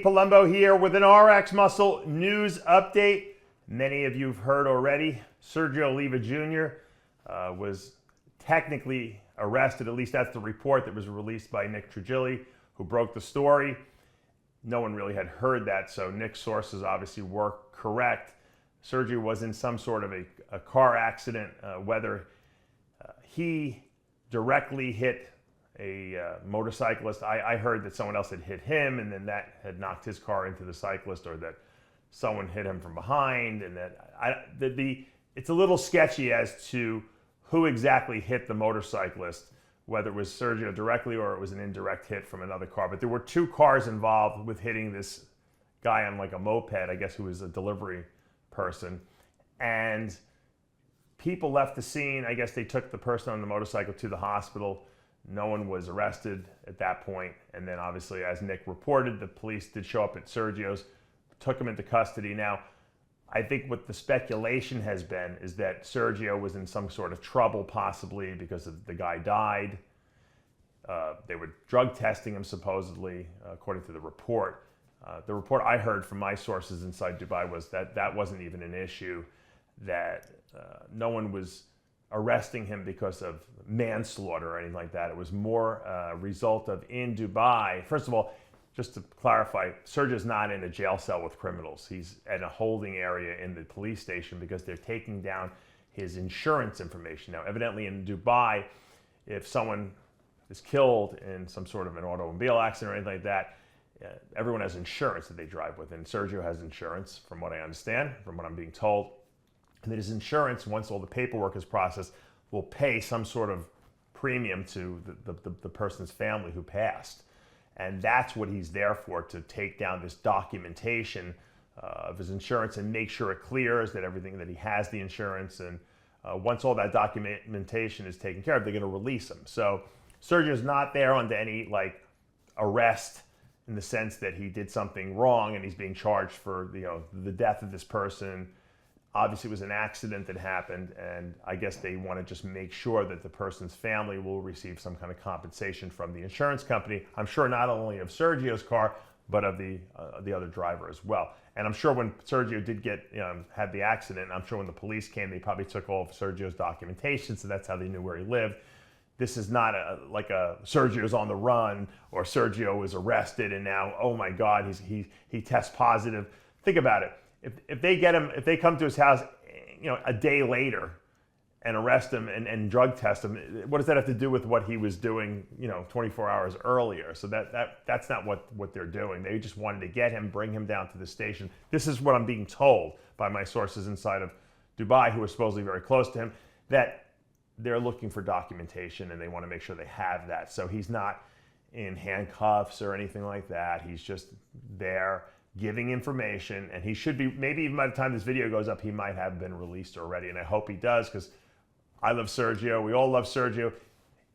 Palumbo here with an RX Muscle news update. Many of you have heard already, Sergio Oliva Jr. Was technically arrested, at least that's the report that was released by Nick Trigili, who broke the story. No one really had heard that, so Nick's sources obviously were correct. Sergio was in some sort of a car accident, whether he directly hit a motorcyclist. I heard that someone else had hit him and then that had knocked his car into the cyclist, or that someone hit him from behind, and that it's a little sketchy as to who exactly hit the motorcyclist, whether it was Sergio directly or it was an indirect hit from another car. But there were two cars involved with hitting this guy on like a moped, I guess, who was a delivery person. And people left the scene. I guess they took the person on the motorcycle to the hospital. No one was arrested at that point. And then obviously, as Nick reported, the police did show up at Sergio's, took him into custody. Now, I think what the speculation has been is that Sergio was in some sort of trouble, possibly because the guy died. They were drug testing him, supposedly, according to the report. The report I heard from my sources inside Dubai was that that wasn't even an issue, that no one was arresting him because of manslaughter or anything like that. It was more a result of, in Dubai, first of all, just to clarify, Sergio's not in a jail cell with criminals. He's in a holding area in the police station because they're taking down his insurance information. Now, evidently in Dubai, if someone is killed in some sort of an automobile accident or anything like that, everyone has insurance that they drive with. And Sergio has insurance, from what I understand, from what I'm being told. And that his insurance, once all the paperwork is processed, will pay some sort of premium to the person's family who passed. And that's what he's there for, to take down this documentation of his insurance and make sure it clears that everything, that he has the insurance. And once all that documentation is taken care of, they're going to release him. So Sergio's not there under any like arrest in the sense that he did something wrong and he's being charged for the death of this person. Obviously, it was an accident that happened, and I guess they want to just make sure that the person's family will receive some kind of compensation from the insurance company. I'm sure not only of Sergio's car, but of the other driver as well. And I'm sure when Sergio did had the accident, I'm sure when the police came, they probably took all of Sergio's documentation, so that's how they knew where he lived. This is not like Sergio's on the run, or Sergio was arrested and now, oh my God, he tests positive. Think about it. If they get him, if they come to his house, a day later and arrest him and drug test him, what does that have to do with what he was doing, 24 hours earlier? So that's not what they're doing. They just wanted to get him, bring him down to the station. This is what I'm being told by my sources inside of Dubai, who are supposedly very close to him, that they're looking for documentation and they want to make sure they have that. So he's not in handcuffs or anything like that. He's just there giving information, and he should be, maybe even by the time this video goes up, he might have been released already, and I hope he does, because I love Sergio. We all love Sergio.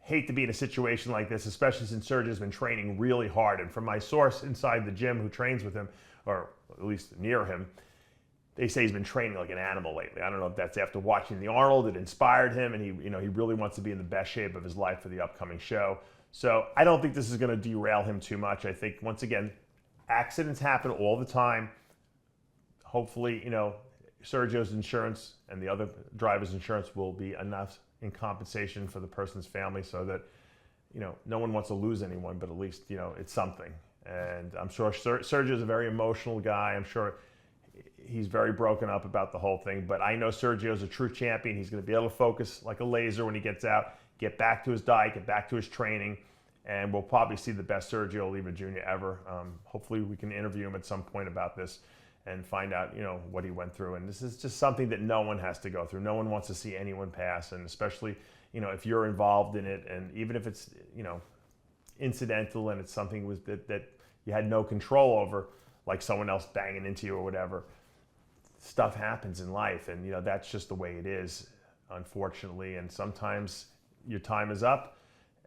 Hate to be in a situation like this, especially since Sergio's been training really hard. And from my source inside the gym who trains with him, or at least near him, they say he's been training like an animal lately. I don't know if that's after watching the Arnold, it inspired him, and he really wants to be in the best shape of his life for the upcoming show. So I don't think this is going to derail him too much. I think, once again, accidents happen all the time. Hopefully, Sergio's insurance and the other driver's insurance will be enough in compensation for the person's family, so that, no one wants to lose anyone, but at least, it's something. And I'm sure Sergio's a very emotional guy. I'm sure he's very broken up about the whole thing, but I know Sergio's a true champion. He's going to be able to focus like a laser when he gets out, get back to his diet, get back to his training, and we'll probably see the best Sergio Oliva Jr. ever. Hopefully we can interview him at some point about this and find out, what he went through. And this is just something that no one has to go through. No one wants to see anyone pass, and especially, if you're involved in it, and even if it's, incidental and it's something that you had no control over, like someone else banging into you or whatever. Stuff happens in life, and that's just the way it is, unfortunately. And sometimes your time is up.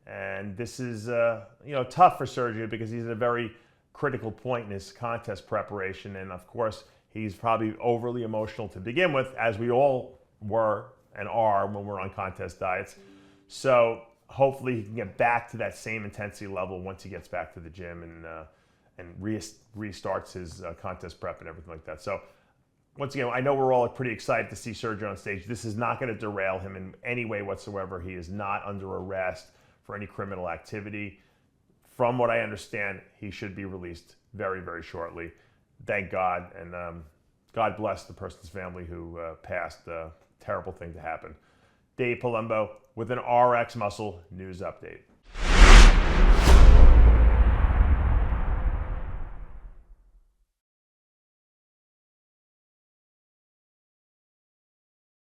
And this is, tough for Sergio, because he's at a very critical point in his contest preparation. And of course, he's probably overly emotional to begin with, as we all were and are when we're on contest diets. So hopefully he can get back to that same intensity level once he gets back to the gym and restarts his contest prep and everything like that. So once again, I know we're all pretty excited to see Sergio on stage. This is not going to derail him in any way whatsoever. He is not under arrest for any criminal activity. From what I understand, he should be released very, very shortly. Thank God, and God bless the person's family who passed. A terrible thing to happen. Dave Palumbo with an RX Muscle news update.